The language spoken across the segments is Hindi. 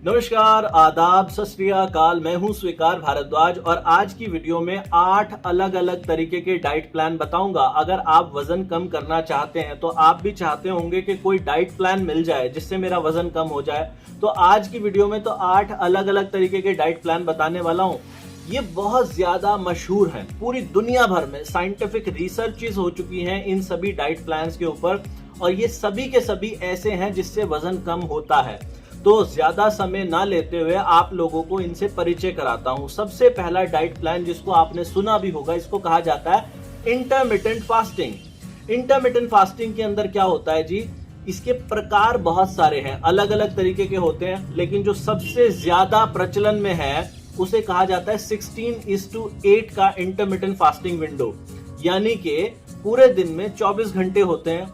नमस्कार, आदाब, सत श्री अकाल। मैं हूं स्वीकार भारद्वाज और आज की वीडियो में 8 अलग अलग तरीके के डाइट प्लान बताऊंगा। अगर आप वजन कम करना चाहते हैं तो आप भी चाहते होंगे कि कोई डाइट प्लान मिल जाए जिससे मेरा वजन कम हो जाए। तो आज की वीडियो में तो 8 अलग अलग तरीके के डाइट प्लान बताने वाला हूं। ये बहुत ज्यादा मशहूर है, पूरी दुनिया भर में साइंटिफिक रिसर्चेस हो चुकी हैं इन सभी डाइट प्लान्स के ऊपर और ये सभी के सभी ऐसे हैं जिससे वजन कम होता है। तो ज्यादा समय ना लेते हुए आप लोगों को इनसे परिचय कराता हूं। सबसे पहला डाइट प्लान जिसको आपने सुना भी होगा, इसको कहा जाता है इंटरमिटेंट फास्टिंग। इंटरमिटेंट फास्टिंग के अंदर क्या होता है जी, इसके प्रकार बहुत सारे हैं, अलग अलग तरीके के होते हैं, लेकिन जो सबसे ज्यादा प्रचलन में है उसे कहा जाता है 16:8 का इंटरमिटेंट फास्टिंग विंडो। यानी कि पूरे दिन में 24 घंटे होते हैं,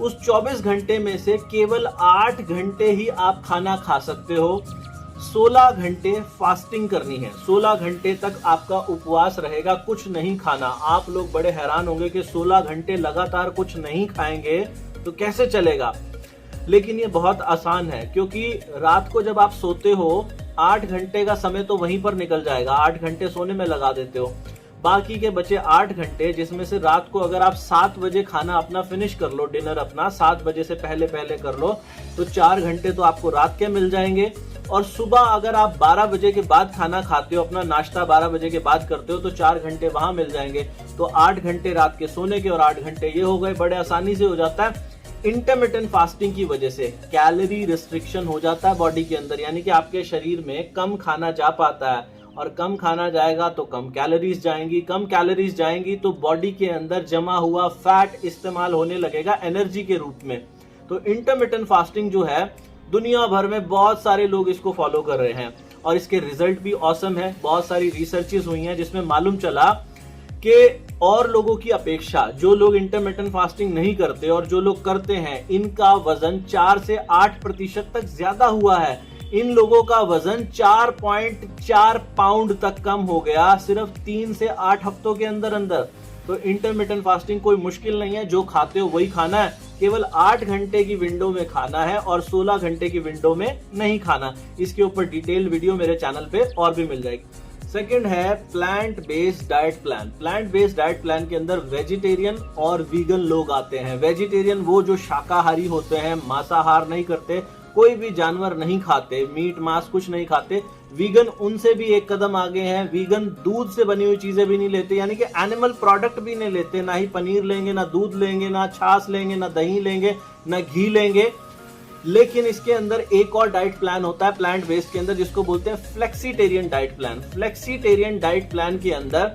उस 24 घंटे में से केवल 8 घंटे ही आप खाना खा सकते हो। 16 घंटे फास्टिंग करनी है, 16 घंटे तक आपका उपवास रहेगा, कुछ नहीं खाना। आप लोग बड़े हैरान होंगे कि 16 घंटे लगातार कुछ नहीं खाएंगे तो कैसे चलेगा, लेकिन ये बहुत आसान है, क्योंकि रात को जब आप सोते हो 8 घंटे का समय तो वहीं पर निकल जाएगा। 8 घंटे सोने में लगा देते हो, बाकी के बचे 8 घंटे, जिसमें से रात को अगर आप 7 बजे खाना अपना फिनिश कर लो, डिनर अपना 7 बजे से पहले कर लो, तो 4 घंटे तो आपको रात के मिल जाएंगे। और सुबह अगर आप 12 बजे के बाद खाना खाते हो, अपना नाश्ता 12 बजे के बाद करते हो, तो 4 घंटे वहां मिल जाएंगे। तो 8 घंटे रात के सोने के और 8 घंटे ये हो गए। बड़े आसानी से हो जाता है। इंटरमिटेंट फास्टिंग की वजह से कैलोरी रिस्ट्रिक्शन हो जाता है बॉडी के अंदर, यानी कि आपके शरीर में कम खाना जा पाता है, और कम खाना जाएगा तो कम कैलोरीज जाएंगी। कम कैलोरीज जाएंगी तो बॉडी के अंदर जमा हुआ फैट इस्तेमाल होने लगेगा एनर्जी के रूप में। तो इंटरमिटेंट फास्टिंग जो है, दुनिया भर में बहुत सारे लोग इसको फॉलो कर रहे हैं और इसके रिजल्ट भी ऑसम है। बहुत सारी रिसर्चेस हुई हैं जिसमें मालूम चला कि और लोगों की अपेक्षा जो लोग इंटरमिटेंट फास्टिंग नहीं करते और जो लोग करते हैं, इनका वजन 4 से 8% तक ज्यादा हुआ है। इन लोगों का वजन 4.4 पाउंड तक कम हो गया सिर्फ 3 से 8 हफ्तों के अंदर अंदर। तो इंटरमिटेंट फास्टिंग कोई मुश्किल नहीं है, जो खाते हो वही खाना है। केवल 8 घंटे की विंडो में खाना है और 16 घंटे की विंडो में नहीं खाना। इसके ऊपर डिटेल वीडियो मेरे चैनल पे और भी मिल जाएगी। सेकंड है plant based diet plan. Plant based diet plan के अंदर वेजिटेरियन और वीगन लोग आते हैं। वेजिटेरियन वो जो शाकाहारी होते हैं, मांसाहार नहीं करते, कोई भी जानवर नहीं खाते, मीट मांस कुछ नहीं खाते। वीगन उनसे भी एक कदम आगे हैं। वीगन दूध से बनी हुई चीजें भी नहीं लेते, यानी कि एनिमल प्रोडक्ट भी नहीं लेते। ना ही पनीर लेंगे, ना दूध लेंगे, ना छाछ लेंगे, ना दही लेंगे, ना घी लेंगे। लेकिन इसके अंदर एक और डाइट प्लान होता है प्लांट बेस्ड के अंदर, जिसको बोलते हैं flexitarian diet plan. Flexitarian diet plan के अंदर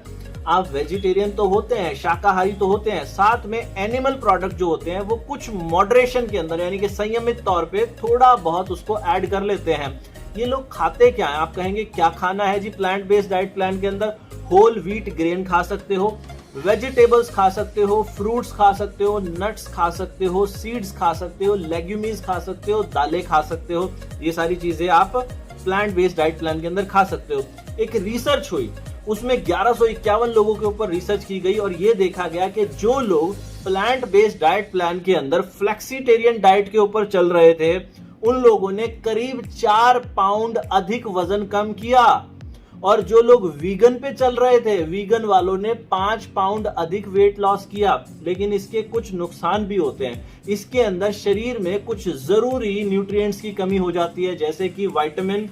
आप वेजिटेरियन तो होते हैं, शाकाहारी तो होते हैं, साथ में एनिमल प्रोडक्ट जो होते हैं वो कुछ मॉडरेशन के अंदर, यानी कि संयमित तौर पे थोड़ा बहुत उसको ऐड कर लेते हैं। ये लोग खाते क्या है, आप कहेंगे क्या खाना है जी प्लांट बेस्ड डाइट प्लान के अंदर? होल व्हीट ग्रेन खा सकते हो, वेजिटेबल्स खा सकते हो, फ्रूट्स खा सकते हो, नट्स खा सकते हो, सीड्स खा सकते हो, लेग्यूमीज खा सकते हो, दालें खा सकते हो। ये सारी चीजें आप प्लांट बेस्ड डाइट प्लान के अंदर खा सकते हो। एक रिसर्च हुई, उसमें 1151 लोगों के ऊपर रिसर्च की गई और ये देखा गया कि जो लोग प्लांट बेस्ड डाइट प्लान के अंदर फ्लेक्सीटेरियन डाइट के ऊपर चल रहे थे, उन लोगों ने करीब 4 पाउंड अधिक वजन कम किया। और जो लोग वीगन पे चल रहे थे, वीगन वालों ने 5 पाउंड अधिक वेट लॉस किया। लेकिन इसके कुछ नुकसान भी होते हैं। इसके अंदर शरीर में कुछ जरूरी न्यूट्रिएंट्स की कमी हो जाती है, जैसे कि vitamin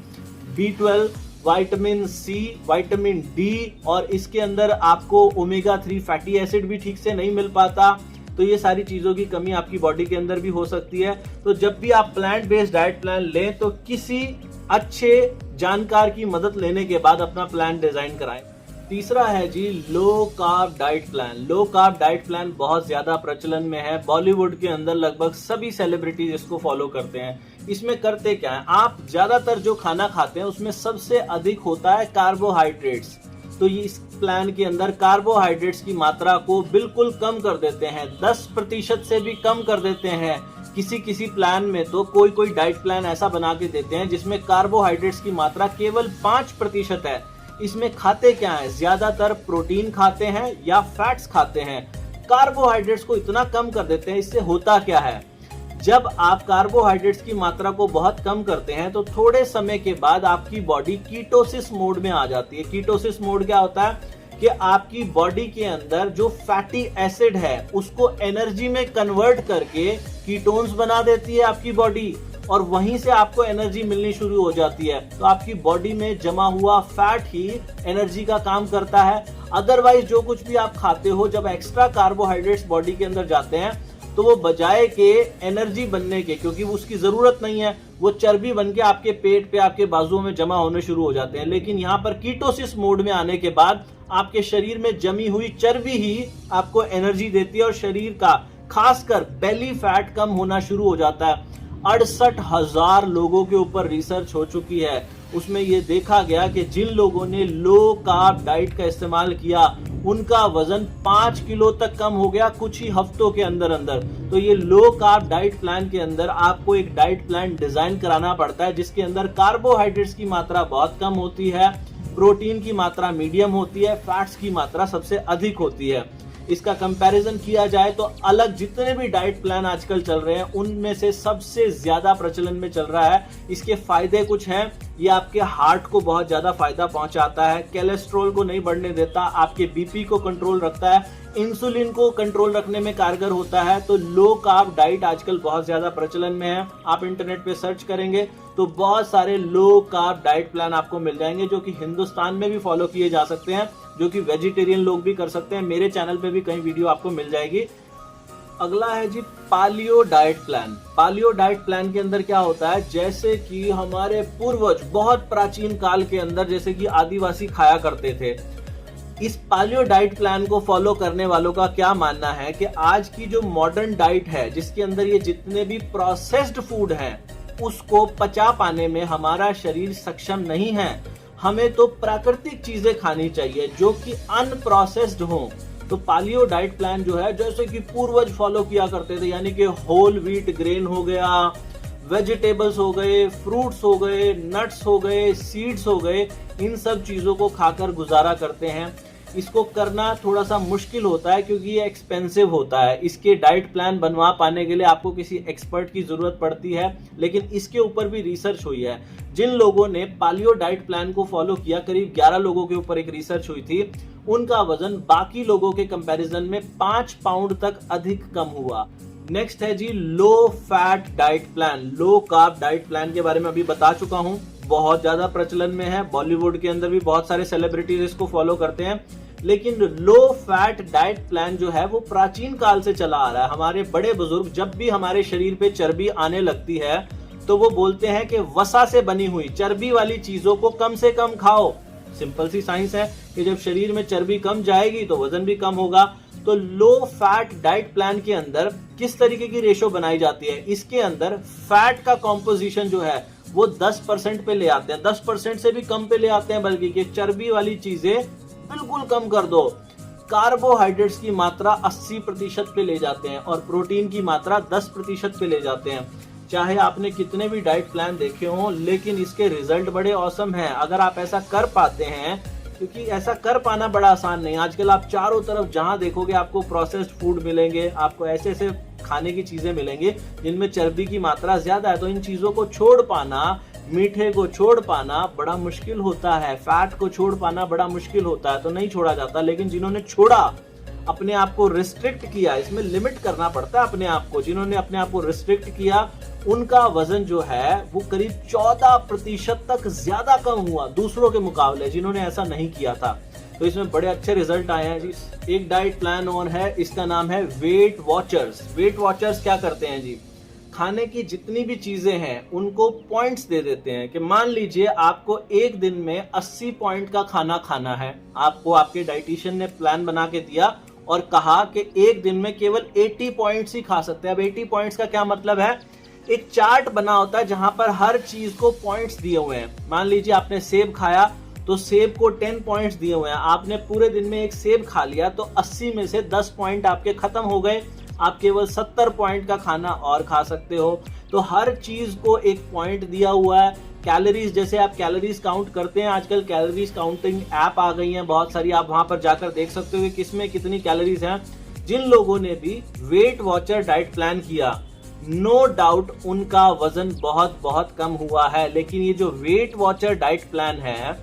B12, vitamin C, vitamin D, और इसके अंदर आपको ओमेगा 3 फैटी एसिड भी ठीक से नहीं मिल पाता। तो ये सारी चीजों की कमी आपकी बॉडी के अंदर भी हो सकती है। तो जब भी आप प्लांट बेस्ड डाइट प्लान लें तो किसी अच्छे जानकार की मदद लेने के बाद अपना प्लान डिजाइन कराएं। तीसरा है जी low carb diet plan. Low carb diet plan बहुत ज्यादा प्रचलन में है। बॉलीवुड के अंदर लगभग सभी सेलिब्रिटीज इसको फॉलो करते हैं। इसमें करते क्या है, आप ज्यादातर जो खाना खाते हैं उसमें सबसे अधिक होता है कार्बोहाइड्रेट्स। तो ये इस प्लान के अंदर कार्बोहाइड्रेट्स की मात्रा को बिल्कुल कम कर देते हैं, 10% से भी कम कर देते हैं। किसी किसी प्लान में तो कोई डाइट प्लान ऐसा बना के देते हैं जिसमें कार्बोहाइड्रेट्स की मात्रा केवल 5% है। इसमें खाते क्या है, ज्यादातर प्रोटीन खाते हैं या फैट्स खाते हैं। कार्बोहाइड्रेट्स को इतना कम कर देते हैं। इससे होता क्या है, जब आप कार्बोहाइड्रेट्स की मात्रा को बहुत कम करते हैं तो थोड़े समय के बाद आपकी बॉडी कीटोसिस मोड में आ जाती है। कीटोसिस मोड क्या होता है कि आपकी बॉडी के अंदर जो फैटी एसिड है उसको एनर्जी में कन्वर्ट करके कीटोन्स बना देती है आपकी बॉडी, और वहीं से आपको एनर्जी मिलनी शुरू हो जाती है। तो आपकी बॉडी में जमा हुआ फैट ही एनर्जी का काम करता है। अदरवाइज जो कुछ भी आप खाते हो, जब एक्स्ट्रा कार्बोहाइड्रेट्स बॉडी के अंदर जाते हैं तो वो बजाय के एनर्जी बनने के, क्योंकि उसकी जरूरत नहीं है, वो चर्बी बन के आपके पेट पे, आपके बाजुओं में जमा होने शुरू हो जाते हैं। लेकिन यहाँ पर कीटोसिस मोड में आने के बाद आपके शरीर में जमी हुई चर्बी ही आपको एनर्जी देती है और शरीर का खासकर बेली फैट कम होना शुरू हो जाता है। 68,000 लोगों के ऊपर रिसर्च हो चुकी है। उसमें यह देखा गया कि जिन लोगों ने लो कार्ब डाइट का इस्तेमाल किया उनका वजन 5 किलो तक कम हो गया कुछ ही हफ्तों के अंदर अंदर। तो ये लो कार्ब डाइट प्लान के अंदर आपको एक डाइट प्लान डिजाइन कराना पड़ता है जिसके अंदर कार्बोहाइड्रेट्स की मात्रा बहुत कम होती है, प्रोटीन की मात्रा मीडियम होती है, फैट्स की मात्रा सबसे अधिक होती है। इसका कंपैरिजन किया जाए तो अलग जितने भी डाइट प्लान आजकल चल रहे हैं उनमें से सबसे ज्यादा प्रचलन में चल रहा है। इसके फायदे कुछ हैं, ये आपके हार्ट को बहुत ज्यादा फायदा पहुंचाता है, कोलेस्ट्रॉल को नहीं बढ़ने देता, आपके बीपी को कंट्रोल रखता है, इंसुलिन को कंट्रोल रखने में कारगर होता है। तो लो कार्ब डाइट आजकल बहुत ज्यादा प्रचलन में है। आप इंटरनेट पे सर्च करेंगे तो बहुत सारे लो कार्ब डाइट प्लान आपको मिल जाएंगे जो कि हिंदुस्तान में भी फॉलो किए जा सकते हैं, जो कि वेजिटेरियन लोग भी कर सकते हैं। मेरे चैनल पे भी कई वीडियो आपको मिल जाएगी। अगला है जी पालियो डाइट प्लान। पालियो डाइट प्लान के अंदर क्या होता है, जैसे कि हमारे पूर्वज बहुत प्राचीन काल के अंदर जैसे कि आदिवासी खाया करते थे। इस पालियो डाइट प्लान को फॉलो करने वालों का क्या मानना है कि आज की जो मॉडर्न डाइट है जिसके अंदर ये जितने भी प्रोसेस्ड फूड हैं उसको पचा पाने में हमारा शरीर सक्षम नहीं है। हमें तो प्राकृतिक चीजें खानी चाहिए जो कि अनप्रोसेस्ड हो। तो पालियो डाइट प्लान जो है जैसे कि पूर्वज फॉलो किया करते थे, यानी कि होल व्हीट ग्रेन हो गया, वेजिटेबल्स हो गए, फ्रूट्स हो गए, नट्स हो गए, सीड्स हो गए, इन सब चीजों को खाकर गुजारा करते हैं। इसको करना थोड़ा सा मुश्किल होता है क्योंकि ये एक्सपेंसिव होता है। इसके डाइट प्लान बनवा पाने के लिए आपको किसी एक्सपर्ट की जरूरत पड़ती है, लेकिन इसके ऊपर भी रिसर्च हुई है। जिन लोगों ने पालियो डाइट प्लान को फॉलो किया, करीब 11 लोगों के ऊपर एक रिसर्च हुई थी, उनका वजन बाकी लोगों के कंपैरिजन में 5 पाउंड तक अधिक कम हुआ। नेक्स्ट है जी low fat diet plan. Low carb diet plan के बारे में अभी बता चुका हूं, बहुत ज्यादा प्रचलन में है। बॉलीवुड के अंदर भी बहुत सारे सेलिब्रिटीज इसको फॉलो करते हैं। लेकिन लो फैट डाइट प्लान जो है वो प्राचीन काल से चला आ रहा है। हमारे बड़े बुजुर्ग जब भी हमारे शरीर पे चर्बी आने लगती है तो वो बोलते हैं कि वसा से बनी हुई चर्बी वाली चीजों को कम से कम खाओ। सिंपल सी साइंस है कि जब शरीर में चर्बी कम जाएगी तो वजन भी कम होगा। तो लो फैट डाइट प्लान के अंदर किस तरीके की रेशो बनाई जाती है, इसके अंदर फैट का कॉम्पोजिशन जो है वो 10% पे ले आते हैं, 10% से भी कम पे ले आते हैं, बल्कि कि चर्बी वाली चीजें बिल्कुल कम कर दो। कार्बोहाइड्रेट्स की मात्रा 80% पे ले जाते हैं और प्रोटीन की मात्रा 10% पे ले जाते हैं। चाहे आपने कितने भी डाइट प्लान देखे हों, लेकिन इसके रिजल्ट बड़े औसम हैं अगर आप ऐसा कर पाते हैं, क्योंकि ऐसा कर पाना बड़ा आसान नहीं। आजकल आप चारों तरफ जहां देखोगे आपको प्रोसेस्ड फूड मिलेंगे, आपको ऐसे ऐसे खाने की चीजें मिलेंगी जिनमें चर्बी की मात्रा ज्यादा है। तो इन चीजों को छोड़ पाना, मीठे को छोड़ पाना बड़ा मुश्किल होता है, फैट को छोड़ पाना बड़ा मुश्किल होता है, तो नहीं छोड़ा जाता। लेकिन जिन्होंने छोड़ा, अपने आप को रिस्ट्रिक्ट किया, इसमें लिमिट करना पड़ता है अपने आप को, जिन्होंने अपने आप को रिस्ट्रिक्ट किया उनका वजन जो है वो करीब 14% तक ज्यादा कम हुआ दूसरों के मुकाबले जिन्होंने ऐसा नहीं किया था। तो इसमें बड़े अच्छे रिजल्ट आए हैं जी। एक डाइट प्लान और है, इसका नाम है वेट वॉचर्स। वेट वॉचर्स क्या करते हैं जी, खाने की जितनी भी चीजें हैं उनको पॉइंट्स दे देते हैं कि मान लीजिए आपको एक दिन में 80 पॉइंट का खाना खाना है। आपको आपके डाइटिशियन ने प्लान बना के दिया और कहा कि एक दिन में केवल 80 पॉइंट्स ही खा सकते हैं। अब 80 पॉइंट्स का क्या मतलब है, एक चार्ट बना होता है जहां पर हर चीज को पॉइंट्स दिए हुए हैं। मान लीजिए आपने सेब खाया तो सेब को 10 पॉइंट्स दिए हुए हैं। आपने पूरे दिन में एक सेब खा लिया तो 80 में से 10 पॉइंट आपके खत्म हो गए, आप केवल 70 पॉइंट का खाना और खा सकते हो। तो हर चीज को एक पॉइंट दिया हुआ है। कैलोरीज, जैसे आप कैलोरीज काउंट करते हैं, आजकल कैलोरीज काउंटिंग ऐप आ गई हैं बहुत सारी, आप वहां पर जाकर देख सकते हो कि किसमें कितनी कैलोरीज हैं। जिन लोगों ने भी वेट वॉचर डाइट प्लान किया नो डाउट उनका वजन बहुत बहुत कम हुआ है। लेकिन ये जो वेट वॉचर डाइट प्लान है,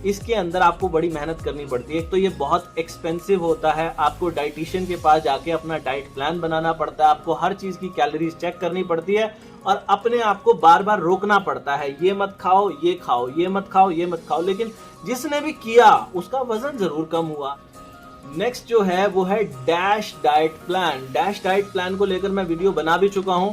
इसके अंदर आपको बड़ी मेहनत करनी पड़ती है। एक तो ये बहुत एक्सपेंसिव होता है, आपको डाइटिशियन के पास जाके अपना डाइट प्लान बनाना पड़ता है, आपको हर चीज की कैलोरीज चेक करनी पड़ती है और अपने आप को बार बार रोकना पड़ता है, ये मत खाओ, ये खाओ, ये मत खाओ, ये मत खाओ। लेकिन जिसने भी किया उसका वजन जरूर कम हुआ। नेक्स्ट जो है वो है dash diet plan. Dash diet plan को लेकर मैं वीडियो बना भी चुका हूं।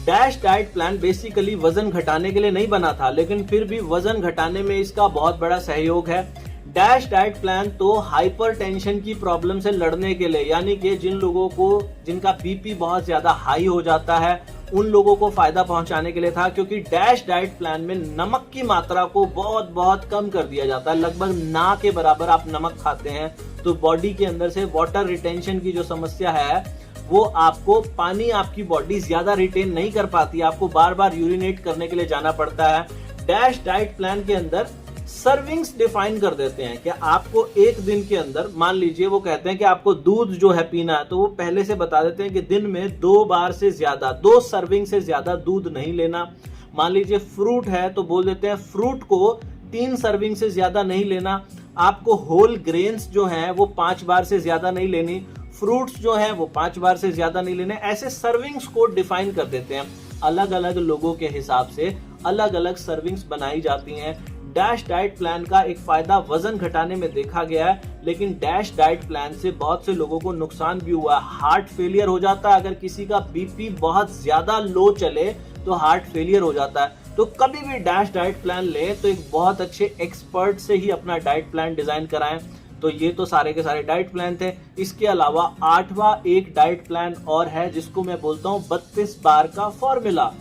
डैश डाइट प्लान बेसिकली वजन घटाने के लिए नहीं बना था, लेकिन फिर भी वजन घटाने में इसका बहुत बड़ा सहयोग है। डैश डाइट प्लान तो हाइपरटेंशन की प्रॉब्लम से लड़ने के लिए, यानी कि जिन लोगों को जिनका बीपी बहुत ज्यादा हाई हो जाता है, उन लोगों को फायदा पहुंचाने के लिए था। क्योंकि डैश डाइट प्लान में नमक की मात्रा को बहुत बहुत कम कर दिया जाता है, लगभग ना के बराबर आप नमक खाते हैं, तो बॉडी के अंदर से वाटर रिटेंशन की जो समस्या है वो आपको पानी आपकी बॉडी ज्यादा रिटेन नहीं कर पाती, आपको बार बार यूरिनेट करने के लिए जाना पड़ता है। डैश डाइट प्लान के अंदर सर्विंग्स डिफाइन कर देते हैं कि आपको एक दिन के अंदर, मान लीजिए वो कहते हैं कि आपको दूध जो है पीना है, तो वो पहले से बता देते हैं कि दिन में 2 बार से ज्यादा, 2 सर्विंग से ज्यादा दूध नहीं लेना। मान लीजिए फ्रूट है तो बोल देते हैं फ्रूट को 3 सर्विंग से ज्यादा नहीं लेना। आपको होल ग्रेन्स जो है वो 5 बार से ज्यादा नहीं लेनी, फ्रूट्स जो है वो 5 बार से ज्यादा नहीं लेने। ऐसे सर्विंग्स को डिफाइन कर देते हैं। अलग अलग लोगों के हिसाब से अलग अलग सर्विंग्स बनाई जाती हैं। डैश डाइट प्लान का एक फायदा वजन घटाने में देखा गया है, लेकिन डैश डाइट प्लान से बहुत से लोगों को नुकसान भी हुआ। हार्ट फेलियर हो जाता है, अगर किसी का बीपी बहुत ज्यादा लो चले तो हार्ट फेलियर हो जाता है। तो कभी भी डैश डाइट प्लान ले तो एक बहुत अच्छे एक्सपर्ट से ही अपना डाइट प्लान डिजाइन कराएं। तो ये तो सारे के सारे डाइट प्लान थे। इसके अलावा 8वां एक डाइट प्लान और है जिसको मैं बोलता हूं 32 बार का फॉर्मूला।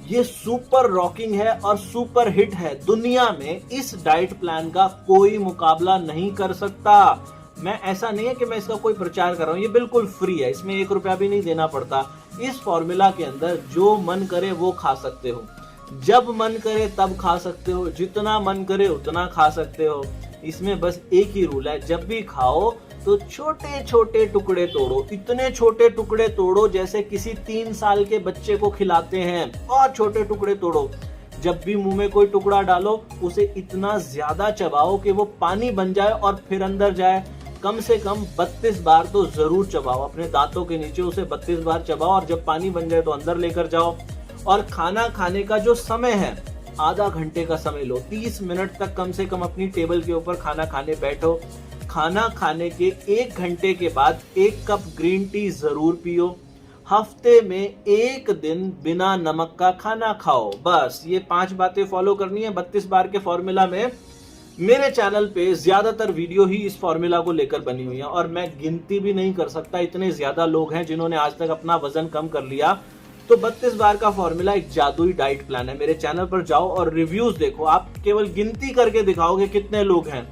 ये सुपर रॉकिंग है और सुपर हिट है। दुनिया में इस डाइट प्लान का कोई मुकाबला नहीं कर सकता। मैं ऐसा नहीं है कि मैं इसका कोई प्रचार कर रहा हूं, ये बिल्कुल फ्री है, इसमें 1 रुपया भी नहीं देना पड़ता। इस फॉर्मूला के अंदर जो मन करे वो खा सकते हो, जब मन करे तब खा सकते हो, जितना मन करे उतना खा सकते हो। इसमें बस एक ही रूल है, जब भी खाओ तो छोटे छोटे टुकड़े तोड़ो, इतने छोटे टुकड़े तोड़ो जैसे किसी 3 साल के बच्चे को खिलाते हैं, और छोटे टुकड़े तोड़ो। जब भी मुंह में कोई टुकड़ा डालो उसे इतना ज्यादा चबाओ कि वो पानी बन जाए और फिर अंदर जाए। कम से कम 32 बार तो जरूर चबाओ, अपने दांतों के नीचे उसे 32 बार चबाओ और जब पानी बन जाए तो अंदर लेकर जाओ। और खाना खाने का जो समय है, आधा घंटे का समय लो, 30 मिनट तक कम से कम अपनी टेबल के ऊपर खाना खाने बैठो। खाना खाने के 1 घंटे के बाद 1 कप ग्रीन टी जरूर पियो। हफ्ते में 1 दिन बिना नमक का खाना खाओ। बस ये 5 बातें फॉलो करनी है 32 बार के फॉर्मूला में। मेरे चैनल पे ज्यादातर वीडियो ही इस फॉर्मूला को लेकर बनी हुई है और मैं गिनती भी नहीं कर सकता, इतने ज्यादा लोग हैं जिन्होंने आज तक अपना वजन कम कर लिया। तो 32 बार का फॉर्मूला एक जादुई डाइट प्लान है। मेरे चैनल पर जाओ और रिव्यूज देखो, आप केवल गिनती करके दिखाओगे कितने लोग हैं,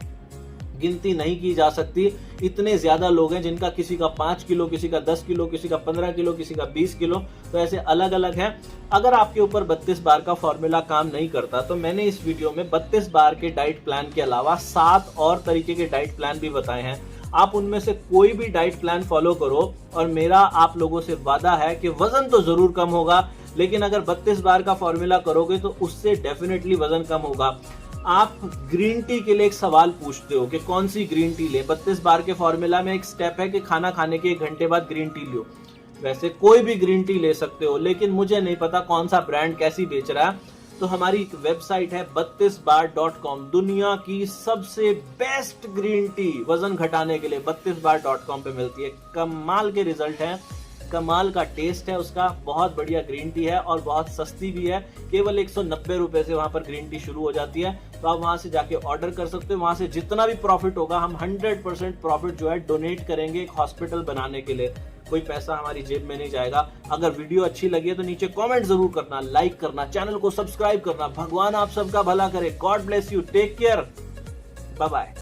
गिनती नहीं की जा सकती। इतने ज्यादा लोग हैं जिनका किसी का 5 किलो, किसी का 10 किलो, किसी का 15 किलो, किसी का 20 किलो, तो ऐसे अलग अलग हैं। अगर आपके ऊपर 32 बार का फॉर्मूला काम नहीं करता तो मैंने इस वीडियो में 32 बार के डाइट प्लान के अलावा 7 और तरीके के डाइट प्लान भी बताए हैं। आप उनमें से कोई भी डाइट प्लान फॉलो करो और मेरा आप लोगों से वादा है कि वजन तो जरूर कम होगा, लेकिन अगर 32 बार का फॉर्मूला करोगे तो उससे डेफिनेटली वजन कम होगा। आप ग्रीन टी के लिए एक सवाल पूछते हो कि कौन सी ग्रीन टी ले। 32 बार के फॉर्मूला में एक स्टेप है कि खाना खाने के 1 घंटे बाद ग्रीन टी लो। वैसे कोई भी ग्रीन टी ले सकते हो, लेकिन मुझे नहीं पता कौन सा ब्रांड कैसी बेच रहा है। तो हमारी एक वेबसाइट है 32bar.com, दुनिया की सबसे बेस्ट ग्रीन टी वजन घटाने के लिए 32bar.com पे मिलती है। कमाल के रिजल्ट हैं, कमाल का टेस्ट है उसका, बहुत बढ़िया ग्रीन टी है और बहुत सस्ती भी है। केवल 190 रुपए से वहां पर ग्रीन टी शुरू हो जाती है, तो आप वहां से जाके ऑर्डर कर सकते हो। वहां से जितना भी प्रॉफिट होगा हम 100% प्रॉफिट जो है डोनेट करेंगे एक हॉस्पिटल बनाने के लिए। कोई पैसा हमारी जेब में नहीं जाएगा। अगर वीडियो अच्छी लगी है तो नीचे कमेंट जरूर करना, लाइक करना, चैनल को सब्सक्राइब करना। भगवान आप सबका भला करे। God bless you, take care, bye bye.